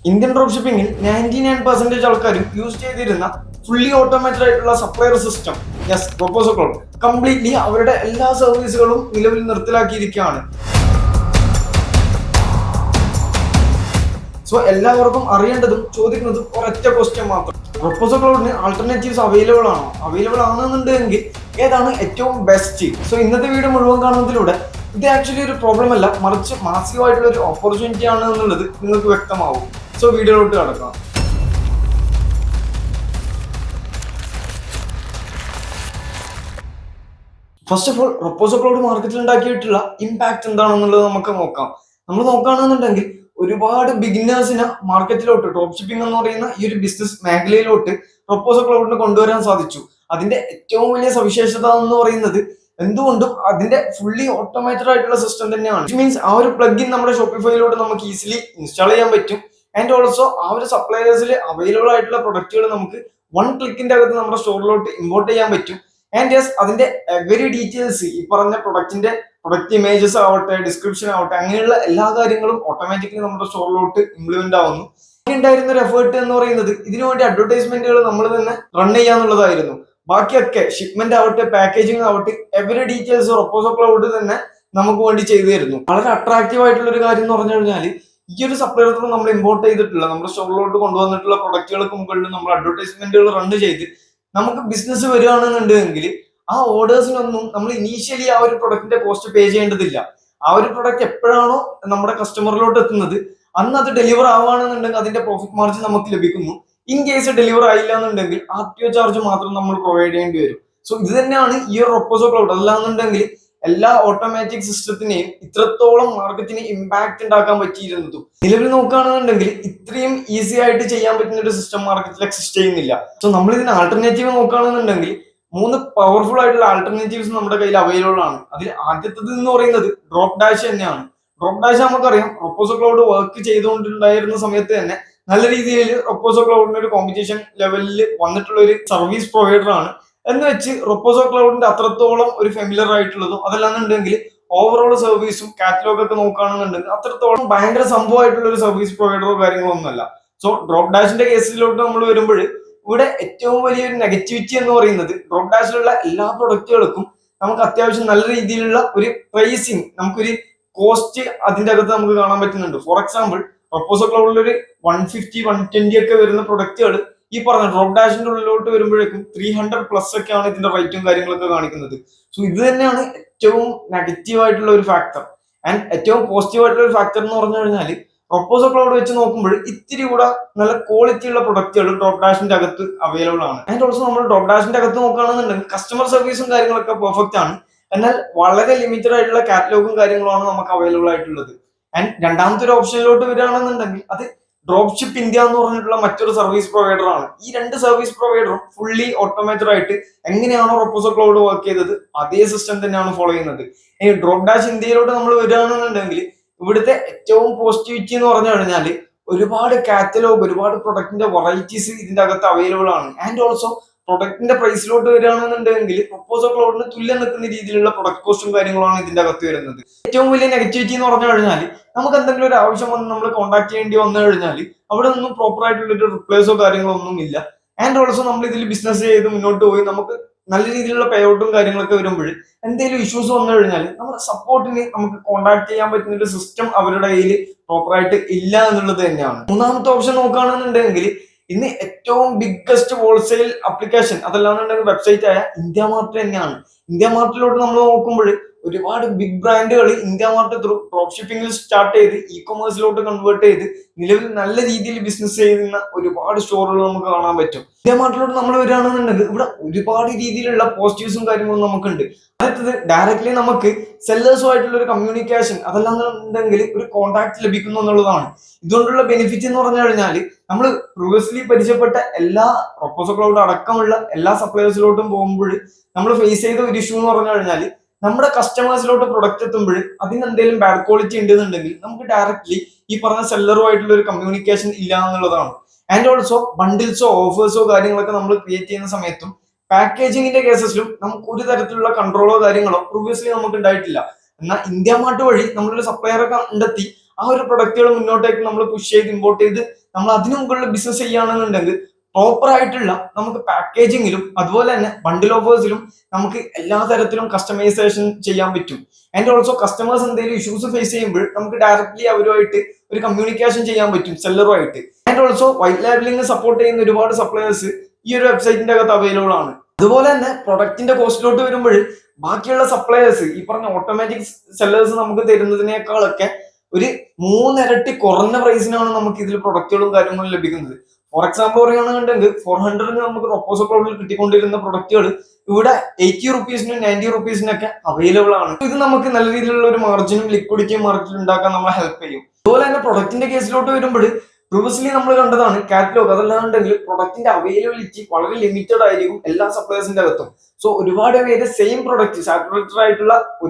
Indian drop ഷിപ്പിംഗിൽ 99% ആൾക്കാരും use ചെയ്തിരുന്ന fully automated ആയിട്ടുള്ള supplier system proposal cloud completely അവരുടെ എല്ലാ സർവീസുകളും നിലവിൽ നിർത്തലാക്കിയിരിക്കുകയാണ്. സോ എല്ലാവർക്കും അറിയേണ്ടതും ചോദിക്കുന്നതും ഒരൊറ്റ ക്വസ്റ്റ്യൻ മാത്രം: പ്രൊപ്പോസൽ ക്ലൗഡിന് ആൾട്ടർനേറ്റീവ്സ് അവൈലബിൾ ആണോ? അവൈലബിൾ ആണെന്നുണ്ടെങ്കിൽ ഏതാണ് ഏറ്റവും ബെസ്റ്റ്? സോ ഇന്നത്തെ വീഡിയോ മുഴുവൻ കാണുന്നതിലൂടെ ഇത് ആക്ച്വലി ഒരു പ്രോബ്ലം അല്ല, മറിച്ച് മാസീവ് ആയിട്ടുള്ള ഒരു ഓപ്പർച്യൂണിറ്റി ആണ് എന്നുള്ളത് നിങ്ങൾക്ക് വ്യക്തമാവും. സോ വീഡിയോയിലോട്ട് കടക്കാം. First of all, proposal cloud മാർക്കറ്റിൽ ഉണ്ടാക്കിയിട്ടുള്ള ഇമ്പാക്ട് എന്താണെന്നുള്ളത് നമുക്ക് നോക്കാം. നമ്മൾ നോക്കുകയാണെന്നുണ്ടെങ്കിൽ ഒരുപാട് ബിഗിനേഴ്സിന് മാർക്കറ്റിലോട്ട് ഡ്രോപ്പ് ഷിപ്പിംഗ് എന്ന് പറയുന്ന ഈ ഒരു ബിസിനസ് മേഖലയിലോട്ട് പ്രൊപ്പോസൽ ക്ലൗഡിന് കൊണ്ടുവരാൻ സാധിച്ചു. അതിന്റെ ഏറ്റവും വലിയ സവിശേഷത എന്ന് പറയുന്നത് എന്തുകൊണ്ടും അതിന്റെ ഫുള്ളി ഓട്ടോമേറ്റഡ് ആയിട്ടുള്ള സിസ്റ്റം തന്നെയാണ്. ഇറ്റ് മീൻസ് ആ ഒരു പ്ലഗിൻ നമ്മുടെ ഷോപ്പിഫൈയിലോട്ട് നമുക്ക് ഈസിലി ഇൻസ്റ്റാൾ ചെയ്യാൻ പറ്റും. ആൻഡ് ഓൾസോ ആ ഒരു സപ്ലയേഴ്സിൽ അവൈലബിൾ ആയിട്ടുള്ള പ്രൊഡക്റ്റുകൾ നമുക്ക് വൺ ക്ലിക്കിന്റെ അകത്ത് നമ്മുടെ സ്റ്റോറിലോട്ട് ഇമ്പോർട്ട് ചെയ്യാൻ പറ്റും. ആൻഡ് യെസ്, അതിന്റെ എവരി ഡീറ്റെയിൽസ്, ഈ പറഞ്ഞ പ്രൊഡക്റ്റ് ഇമേജസ് ആവട്ടെ, ഡിസ്ക്രിപ്ഷൻ ആവട്ടെ, അങ്ങനെയുള്ള എല്ലാ കാര്യങ്ങളും ഓട്ടോമാറ്റിക്കലി നമ്മുടെ സ്റ്റോറിലോട്ട് ഇംപ്ലിമെന്റ് ആവുന്നു. ഉണ്ടായിരുന്ന ഒരു എഫേർട്ട് എന്ന് പറയുന്നത് ഇതിനുവേണ്ടി അഡ്വർടൈസ്മെന്റുകൾ നമ്മൾ തന്നെ റൺ ചെയ്യാന്നുള്ളതായിരുന്നു. ബാക്കിയൊക്കെ ഷിപ്മെന്റ് ആവട്ടെ, പാക്കേജിംഗ് ആവട്ടെ, എവരി ഡീറ്റെയിൽസ് പ്രൊപ്പോസൽ ക്ലൗഡ് തന്നെ നമുക്ക് വേണ്ടി ചെയ്തു തരുന്നു. വളരെ അട്രാക്റ്റീവ് ആയിട്ടുള്ള ഒരു കാര്യം എന്ന് പറഞ്ഞു കഴിഞ്ഞാൽ, ഈ ഒരു സപ്ലയർ നമ്മൾ ഇമ്പോർട്ട് ചെയ്തിട്ടുള്ള നമ്മുടെ സ്റ്റോറിലോട്ട് കൊണ്ടുവന്നിട്ടുള്ള പ്രൊഡക്റ്റുകൾക്ക് മുകളിൽ നമ്മൾ അഡ്വർടൈസ്മെന്റുകൾ റൺ ചെയ്ത് നമുക്ക് ബിസിനസ് വരികയാണെന്നുണ്ടെങ്കിൽ ആ ഓർഡേഴ്സിനൊന്നും നമ്മൾ ഇനീഷ്യലി ആ ഒരു പ്രൊഡക്റ്റിന്റെ കോസ്റ്റ് പേ ചെയ്യേണ്ടതില്ല. ആ ഒരു പ്രൊഡക്റ്റ് എപ്പോഴാണോ നമ്മുടെ കസ്റ്റമറിലോട്ട് എത്തുന്നത് അന്ന് അത് ഡെലിവർ ആവുകയാണെന്നുണ്ടെങ്കിൽ അതിന്റെ പ്രോഫിറ്റ് മാർജിൻ നമുക്ക് ലഭിക്കുന്നു. ഇൻ കേസ് ഡെലിവർ ആയില്ല എന്നുണ്ടെങ്കിൽ RTO ചാർജ് മാത്രം നമ്മൾ പ്രൊവൈഡ് ചെയ്യേണ്ടി വരും. സോ ഇത് തന്നെയാണ് ഈ ഒരു പ്രൊപ്പോസൽ ക്ലൗഡ്. അല്ലാന്നുണ്ടെങ്കിൽ എല്ലാ ഓട്ടോമാറ്റിക് സിസ്റ്റത്തിനെയും ഇത്രത്തോളം മാർക്കറ്റിന് ഇമ്പാക്ട് ഉണ്ടാക്കാൻ പറ്റിയിരുന്നതും നിലവിൽ നോക്കുകയാണെന്നുണ്ടെങ്കിൽ ഇത്രയും ഈസി ആയിട്ട് ചെയ്യാൻ പറ്റുന്ന ഒരു സിസ്റ്റം മാർക്കറ്റിൽ എക്സിസ്റ്റ് ചെയ്യുന്നില്ല. സോ നമ്മൾ ഇതിന് ആൾട്ടർനേറ്റീവ് നോക്കുകയാണെന്നുണ്ടെങ്കിൽ 3 പവർഫുൾ ആയിട്ടുള്ള ആൾട്ടർനേറ്റീവ്സ് നമ്മുടെ കയ്യിൽ അവൈലബിൾ ആണ്. അതിൽ ആദ്യത്തത് എന്ന് പറയുന്നത് ഡ്രോപ്പ് ഡാഷ് തന്നെയാണ്. ഡ്രോപ്പ് ഡാഷ് നമുക്കറിയാം, പ്രൊപ്പോസൽ ക്ലൗഡ് വർക്ക് ചെയ്തുകൊണ്ടുണ്ടായിരുന്ന സമയത്ത് തന്നെ നല്ല രീതിയിൽ പ്രൊപ്പോസൽ ക്ലൗഡിന്റെ ഒരു കോമ്പറ്റീഷൻ ലെവലിൽ വന്നിട്ടുള്ള ഒരു സർവീസ് പ്രൊവൈഡർ ആണ്. എന്ന് വെച്ച് പ്രൊപ്പോസൽ ക്ലൗഡിന്റെ അത്രത്തോളം ഒരു ഫെമിലർ ആയിട്ടുള്ളതും അതല്ലാന്നുണ്ടെങ്കിൽ ഓവറോൾ സർവീസും കാറ്റലോഗ് ഒക്കെ നോക്കുകയാണെന്നുണ്ടെങ്കിൽ അത്രത്തോളം ഭയങ്കര സംഭവമായിട്ടുള്ള ഒരു സർവീസ് പ്രൊവൈഡറോ കാര്യങ്ങളോ ഒന്നുമല്ല. സോ ഡ്രോപ്പ് ഡാഷിന്റെ കേസിലോട്ട് നമ്മൾ വരുമ്പോൾ ഇവിടെ ഏറ്റവും വലിയൊരു നെഗറ്റിവിറ്റി എന്ന് പറയുന്നത് ഡ്രോപ്പ് ഡാഷിലുള്ള എല്ലാ പ്രൊഡക്റ്റുകൾക്കും നമുക്ക് അത്യാവശ്യം നല്ല രീതിയിലുള്ള ഒരു പ്രൈസിങ്, നമുക്കൊരു കോസ്റ്റ് അതിന്റെ അകത്ത് നമുക്ക് കാണാൻ പറ്റുന്നുണ്ട്. ഫോർ എക്സാമ്പിൾ, പ്രൊപ്പോസൽ ക്ലൗഡിൽ ഒരു 150, 120 ഒക്കെ വരുന്ന പ്രൊഡക്റ്റുകൾ ഈ പറഞ്ഞ ഡ്രോപ്പ് ഡാഷിന്റെ ഉള്ളിലോട്ട് വരുമ്പോഴേക്കും 300+ ഒക്കെയാണ് ഇതിന്റെ റേറ്റും കാര്യങ്ങളൊക്കെ കാണിക്കുന്നത്. സോ ഇത് തന്നെയാണ് ഏറ്റവും നെഗറ്റീവ് ആയിട്ടുള്ള ഒരു ഫാക്ടർ. ആൻഡ് ഏറ്റവും പോസിറ്റീവ് ആയിട്ടുള്ള ഒരു ഫാക്ടർ എന്ന് പറഞ്ഞു കഴിഞ്ഞാൽ പ്രൊപ്പോസൽ ക്ലൗഡ് വെച്ച് നോക്കുമ്പോൾ ഇത്തിരി കൂടെ നല്ല ക്വാളിറ്റി ഉള്ള പ്രൊഡക്റ്റുകൾ ഡ്രോപ്പ് ഡാഷിന്റെ അകത്ത് അവൈലബിൾ ആണ്. ആൻഡ് ഓൾസോ നമ്മൾ ഡ്രോപ്പ് ഡാഷിന്റെ അകത്ത് നോക്കുകയാണെന്നുണ്ടെങ്കിൽ കസ്റ്റമർ സർവീസും കാര്യങ്ങളൊക്കെ പെർഫെക്റ്റ് ആണ്. എന്നാൽ വളരെ ലിമിറ്റഡ് ആയിട്ടുള്ള കാറ്റലോഗും കാര്യങ്ങളുമാണ് നമുക്ക് അവൈലബിൾ ആയിട്ടുള്ളത്. ആൻഡ് രണ്ടാമത്തെ ഒരു ഓപ്ഷനിലോട്ട് വരികയാണെന്നുണ്ടെങ്കിൽ അത് ഡ്രോപ്പ് ഷിപ്പ് ഇന്ത്യ എന്ന് പറഞ്ഞിട്ടുള്ള മറ്റൊരു സർവീസ് പ്രൊവൈഡർ ആണ്. ഈ രണ്ട് സർവീസ് പ്രൊവൈഡറും ഫുള്ളി ഓട്ടോമേറ്റഡ് ആയിട്ട് എങ്ങനെയാണോ പ്രൊപ്പോസൽ ക്ലൗഡ് വർക്ക് ചെയ്തത് അതേ സിസ്റ്റം തന്നെയാണ് ഫോളോ ചെയ്യുന്നത്. ഈ ഡ്രോപ്പ് ഡാഷ് ഇന്ത്യയിലോട്ട് നമ്മൾ വരികയാണെന്നുണ്ടെങ്കിൽ ഇവിടുത്തെ ഏറ്റവും പോസിറ്റിവിറ്റി എന്ന് പറഞ്ഞു കഴിഞ്ഞാൽ ഒരുപാട് കാറ്റലോഗ്, ഒരുപാട് പ്രൊഡക്റ്റിന്റെ വെറൈറ്റീസ് ഇതിന്റെ അകത്ത് അവൈലബിൾ ആണ്. ആൻഡ് ഓൾസോ പ്രൊഡക്റ്റിന്റെ പ്രൈസിലോട്ട് വരികയാണെന്നുണ്ടെങ്കിൽ പ്രൊപ്പോസൽ ക്ലൗഡിന് തുല്യം നിൽക്കുന്ന രീതിയിലുള്ള പ്രൊഡക്റ്റ് കോസ്റ്റും കാര്യങ്ങളാണ് ഇതിന്റെ അകത്ത് വരുന്നത്. ഏറ്റവും വലിയ നെഗറ്റിവിറ്റി എന്ന് പറഞ്ഞു കഴിഞ്ഞാൽ നമുക്ക് എന്തെങ്കിലും ഒരു ആവശ്യം വന്ന് നമ്മൾ കോൺടാക്ട് ചെയ്യേണ്ടി വന്നു കഴിഞ്ഞാൽ അവിടെ നിന്നും പ്രോപ്പർ ആയിട്ടുള്ള ഒരു റിപ്ലേസോ കാര്യങ്ങളോ ഒന്നും ഇല്ല. ആൻഡ് ഓൾസോ നമ്മൾ ഇതിൽ ബിസിനസ് ചെയ്ത് മുന്നോട്ട് പോയി നമുക്ക് നല്ല രീതിയിലുള്ള പേ ഔട്ടും കാര്യങ്ങളൊക്കെ വരുമ്പോൾ എന്തെങ്കിലും ഇഷ്യൂസ് വന്നു കഴിഞ്ഞാൽ നമ്മുടെ സപ്പോർട്ടിന് നമുക്ക് കോൺടാക്ട് ചെയ്യാൻ പറ്റുന്ന ഒരു സിസ്റ്റം അവരുടെ കയ്യിൽ പ്രോപ്പർ ആയിട്ട് ഇല്ല എന്നുള്ളത് തന്നെയാണ്. മൂന്നാമത്തെ ഓപ്ഷൻ നോക്കുകയാണെന്നുണ്ടെങ്കിൽ ഇന്ന് ഏറ്റവും ബിഗ്ഗസ്റ്റ് ഹോൾസെയിൽ അപ്ലിക്കേഷൻ അതല്ലാന്നുണ്ടെങ്കിൽ വെബ്സൈറ്റ് ആയ ഇന്ത്യ മാർട്ട് തന്നെയാണ്. ഇന്ത്യ മാർട്ടിലോട്ട് നമ്മൾ നോക്കുമ്പോൾ ഒരുപാട് ബിഗ് ബ്രാൻഡുകൾ ഇന്ത്യ മാർട്ട് ത്രൂ ഡ്രോപ്പ് ഷിപ്പിംഗിൽ സ്റ്റാർട്ട് ചെയ്ത് കൊമേഴ്സിലോട്ട് കൺവേർട്ട് ചെയ്ത് നിലവിൽ നല്ല രീതിയിൽ ബിസിനസ് ചെയ്യുന്ന ഒരുപാട് സ്റ്റോറുകൾ നമുക്ക് കാണാൻ പറ്റും. ഇന്ത്യ മാർട്ടിലോട്ട് നമ്മൾ വരികയാണെന്നുണ്ടെങ്കിൽ ഇവിടെ ഒരുപാട് രീതിയിലുള്ള പോസിറ്റീവ്സും കാര്യങ്ങളും നമുക്കുണ്ട്. അടുത്തത് ഡയറക്ട്ലി നമുക്ക് സെല്ലേഴ്സുമായിട്ടുള്ള ഒരു കമ്മ്യൂണിക്കേഷൻ അതല്ലാന്നുണ്ടെങ്കിൽ ഒരു കോൺടാക്ട് ലഭിക്കുന്നു എന്നുള്ളതാണ്. ഇതുകൊണ്ടുള്ള ബെനിഫിറ്റ് എന്ന് പറഞ്ഞു കഴിഞ്ഞാൽ നമ്മൾ പ്രീവിയസ്ലി പരിചയപ്പെട്ട എല്ലാ പ്രൊപ്പോസൽ ക്ലൗഡ് അടക്കമുള്ള എല്ലാ സപ്ലയേഴ്സിലോട്ടും പോകുമ്പോൾ നമ്മൾ ഫേസ് ചെയ്ത ഒരു ഇഷ്യൂ എന്ന് പറഞ്ഞു കഴിഞ്ഞാൽ നമ്മുടെ കസ്റ്റമേഴ്സിലോട്ട് പ്രൊഡക്റ്റ് എത്തുമ്പോൾ അതിന് എന്തെങ്കിലും ബാഡ് ക്വാളിറ്റി ഉണ്ടെന്നുണ്ടെങ്കിൽ നമുക്ക് ഡയറക്ട്ലി ഈ പറഞ്ഞ സെല്ലറുമായിട്ടുള്ള ഒരു കമ്മ്യൂണിക്കേഷൻ ഇല്ല എന്നുള്ളതാണ്. ആൻഡ് ഓൾസോ ബണ്ടിൽസോ ഓഫേഴ്സോ കാര്യങ്ങളൊക്കെ നമ്മൾ ക്രിയേറ്റ് ചെയ്യുന്ന സമയത്തും പാക്കേജിങ്ങിന്റെ കേസസിലും നമുക്ക് ഒരു തരത്തിലുള്ള കൺട്രോളോ കാര്യങ്ങളോ പ്രീവിയസ്ലി നമുക്ക് ഉണ്ടായിട്ടില്ല. എന്നാൽ ഇന്ത്യ മാർട്ട് വഴി നമ്മളൊരു സപ്ലയറെ കണ്ടെത്തി ആ ഒരു പ്രൊഡക്റ്റുകൾ മുന്നോട്ടേക്ക് നമ്മൾ പുഷ് ചെയ്ത് ഇമ്പോർട്ട് ചെയ്ത് നമ്മൾ അതിനു മുകളിൽ ബിസിനസ് ചെയ്യുകയാണെന്നുണ്ടെങ്കിൽ പ്രോപ്പർ ആയിട്ടുള്ള നമുക്ക് പാക്കേജിങ്ങിലും അതുപോലെ തന്നെ ബണ്ടിൽ ഓഫേഴ്സിലും നമുക്ക് എല്ലാ തരത്തിലും കസ്റ്റമൈസേഷൻ ചെയ്യാൻ പറ്റും. ആൻഡ് ഓൾസോ കസ്റ്റമേഴ്സ് എന്തെങ്കിലും ഇഷ്യൂസ് ഫേസ് ചെയ്യുമ്പോൾ നമുക്ക് ഡയറക്ട്ലി അവരുമായിട്ട് ഒരു കമ്മ്യൂണിക്കേഷൻ ചെയ്യാൻ പറ്റും സെല്ലറുമായിട്ട്. And also white labelling support ചെയ്യുന്ന ഒരുപാട് സപ്ലയേഴ്സ് ഈ ഒരു വെബ്സൈറ്റിന്റെ അകത്ത് അവൈലബിൾ ആണ്. അതുപോലെ തന്നെ പ്രൊഡക്റ്റിന്റെ കോസ്റ്റിലോട്ട് വരുമ്പോൾ ബാക്കിയുള്ള സപ്ലയേഴ്സ് ഈ പറഞ്ഞ ഓട്ടോമാറ്റിക് സെല്ലേഴ്സ് നമുക്ക് തരുന്നതിനേക്കാളൊക്കെ ഒരു 3 ഇരട്ടി കുറഞ്ഞ പ്രൈസിനാണ് നമുക്ക് ഇതിൽ പ്രൊഡക്റ്റുകളും കാര്യങ്ങളും ലഭിക്കുന്നത്. ഫോർ എക്സാമ്പിൾ പറയുകയാണെന്നുണ്ടെങ്കിൽ 400 നമുക്ക് റൊപ്പോസോ ക്ലൗഡിൽ കിട്ടിക്കൊണ്ടിരുന്ന പ്രൊഡക്റ്റുകൾ ഇവിടെ 80 റുപ്പീസിനും 90 റുപ്പീസിനൊക്കെ അവൈലബിൾ ആണ്. ഇത് നമുക്ക് നല്ല രീതിയിലുള്ള ഒരു മാർജിനും ലിക്വിഡിറ്റിയും മാർക്കറ്റിൽ ഉണ്ടാക്കാൻ നമ്മളെ ഹെൽപ്പ് ചെയ്യും. അതുപോലെ തന്നെ പ്രൊഡക്റ്റിന്റെ കേസിലോട്ട് വരുമ്പോൾ പ്രീവിയസ്ലി നമ്മൾ കണ്ടതാണ് കാറ്റലോഗ്. അതല്ലാന്നുണ്ടെങ്കിൽ പ്രൊഡക്റ്റിന്റെ അവൈലബിലിറ്റി വളരെ ലിമിറ്റഡ് ആയിരിക്കും എല്ലാ സപ്ലയേഴ്സിന്റെ അകത്തും. സോ ഒരുപാട് പേര് സെയിം പ്രൊഡക്റ്റ് സാച്ചുറേറ്റഡ് ആയിട്ടുള്ള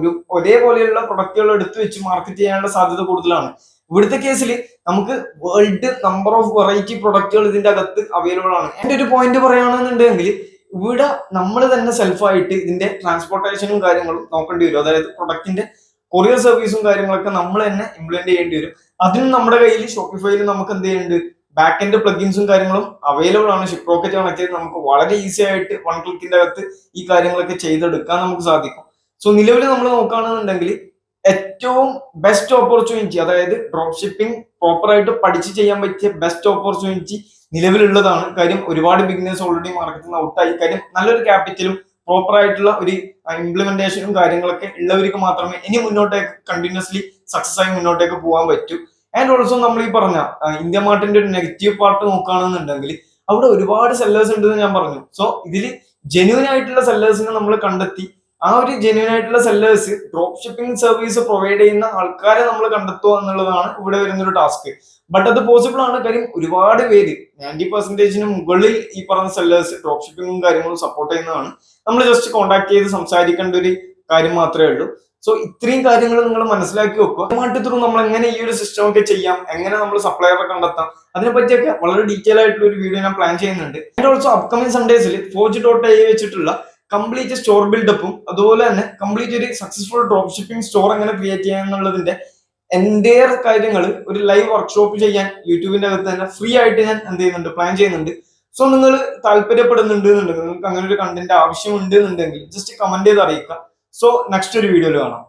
ഒരേപോലെയുള്ള പ്രൊഡക്റ്റുകൾ എടുത്തു വെച്ച് മാർക്കറ്റ് ചെയ്യാനുള്ള സാധ്യത കൂടുതലാണ്. ഇവിടുത്തെ കേസിൽ നമുക്ക് വേൾഡ് നമ്പർ ഓഫ് വെറൈറ്റി പ്രൊഡക്റ്റുകൾ ഇതിന്റെ അകത്ത് അവൈലബിൾ ആണ്. എന്റെ ഒരു പോയിന്റ് പറയുകയാണെന്നുണ്ടെങ്കിൽ ഇവിടെ നമ്മൾ തന്നെ സെൽഫായിട്ട് ഇതിന്റെ ട്രാൻസ്പോർട്ടേഷനും കാര്യങ്ങളും നോക്കേണ്ടി വരും. അതായത് പ്രൊഡക്റ്റിന്റെ കൊറിയർ സർവീസും കാര്യങ്ങളൊക്കെ നമ്മൾ തന്നെ ഇംപ്ലിമെന്റ് ചെയ്യേണ്ടി വരും. അതിനും നമ്മുടെ കയ്യിൽ ഷോപ്പിഫൈയിൽ നമുക്ക് എന്ത് ചെയ്യുന്നുണ്ട്, ബാക്ക് എൻഡ് പ്ലഗിൻസും കാര്യങ്ങളും അവൈലബിൾ ആണ്. ഷിപ്പ് റോക്കറ്റ് കണക്ട് ചെയ്ത് നമുക്ക് വളരെ ഈസി ആയിട്ട് 1 ക്ലിക്കിന്റെ അകത്ത് ഈ കാര്യങ്ങളൊക്കെ ചെയ്തെടുക്കാൻ നമുക്ക് സാധിക്കും. സോ നിലവിൽ നമ്മൾ നോക്കുകയാണെന്നുണ്ടെങ്കിൽ ഏറ്റവും ബെസ്റ്റ് ഓപ്പർച്യൂണിറ്റി, അതായത് ഡ്രോപ്പ് ഷിപ്പിംഗ് പ്രോപ്പർ ആയിട്ട് പഠിച്ച് ചെയ്യാൻ പറ്റിയ ബെസ്റ്റ് ഓപ്പർച്യൂണിറ്റി നിലവിലുള്ളതാണ്. കാര്യം ഒരുപാട് ബിഗിനേഴ്സ് ഓൾറെഡി മാർക്കറ്റിൽ നിന്ന് ഔട്ടായി. കാര്യം നല്ലൊരു ക്യാപിറ്റലും പ്രോപ്പർ ആയിട്ടുള്ള ഒരു ഇംപ്ലിമെന്റേഷനും കാര്യങ്ങളൊക്കെ ഉള്ളവർക്ക് മാത്രമേ ഇനി മുന്നോട്ടേക്ക് കണ്ടിന്യൂസ്ലി സക്സസ് ആയി മുന്നോട്ടേക്ക് പോകാൻ പറ്റൂ. ആൻഡ് ഓൾസോ നമ്മൾ ഈ പറഞ്ഞ ഇന്ത്യ മാർട്ടിന്റെ ഒരു നെഗറ്റീവ് പാർട്ട് നോക്കുകയാണെന്നുണ്ടെങ്കിൽ അവിടെ ഒരുപാട് സെല്ലേഴ്സ് ഉണ്ടെന്ന് ഞാൻ പറഞ്ഞു. സോ ഇതിൽ ജെന്യൂൻ ആയിട്ടുള്ള സെല്ലേഴ്സിനെ നമ്മൾ കണ്ടെത്തി ആ ഒരു ജെന്യൂൻ ആയിട്ടുള്ള sellers drop shipping service provide ചെയ്യുന്ന ആൾക്കാരെ നമ്മൾ കണ്ടെത്തുക എന്നുള്ളതാണ് ഇവിടെ വരുന്നൊരു ടാസ്ക്. ബട്ട് അത് പോസിബിൾ ആണ്. കാര്യം ഒരുപാട് പേര് 90% മുകളിൽ ഈ പറഞ്ഞ സെല്ലേഴ്സ് ഡ്രോപ്പ് ഷിപ്പിംഗും കാര്യങ്ങളും സപ്പോർട്ട് ചെയ്യുന്നതാണ്. നമ്മൾ ജസ്റ്റ് കോൺടാക്ട് ചെയ്ത് സംസാരിക്കേണ്ട ഒരു കാര്യം മാത്രമേ ഉള്ളൂ. സോ ഇത്രയും കാര്യങ്ങൾ നിങ്ങൾ മനസ്സിലാക്കി വെക്കുക. മാർട്ട് ത്രൂ നമ്മൾ എങ്ങനെ ഈ ഒരു സിസ്റ്റം ഒക്കെ ചെയ്യാം, എങ്ങനെ നമ്മൾ സപ്ലയറെ കണ്ടെത്താം, അതിനെ പറ്റിയൊക്കെ വളരെ ഡീറ്റെയിൽ ആയിട്ടുള്ള ഒരു വീഡിയോ ഞാൻ പ്ലാൻ ചെയ്യുന്നുണ്ട്. ആൻഡ് ഓൾസോ അപ്കമിങ് സൺഡേസിൽ forge.ai വെച്ചിട്ടുള്ള കംപ്ലീറ്റ് സ്റ്റോർ ബിൽഡപ്പും അതുപോലെ തന്നെ കംപ്ലീറ്റ് ഒരു സക്സസ്ഫുൾ ഡ്രോപ്പ് ഷിപ്പിംഗ് സ്റ്റോർ എങ്ങനെ ക്രിയേറ്റ് ചെയ്യാം എന്നുള്ളതിന്റെ എൻറ്റയർ കാര്യങ്ങൾ ഒരു ലൈവ് വർക്ക്ഷോപ്പ് ചെയ്യാൻ യൂട്യൂബിന്റെ അകത്ത് തന്നെ ഫ്രീ ആയിട്ട് ഞാൻ എന്ത് ചെയ്യുന്നുണ്ട്, പ്ലാൻ ചെയ്യുന്നുണ്ട്. സോ നിങ്ങൾ താല്പര്യപ്പെടുന്നുണ്ട് എന്നുണ്ടെങ്കിൽ, നിങ്ങൾക്ക് അങ്ങനെ ഒരു കണ്ടന്റ് ആവശ്യമുണ്ട് എന്നുണ്ടെങ്കിൽ ജസ്റ്റ് കമന്റ് ചെയ്ത് അറിയിക്കാം. സോ നെക്സ്റ്റ് ഒരു വീഡിയോയിൽ കാണാം.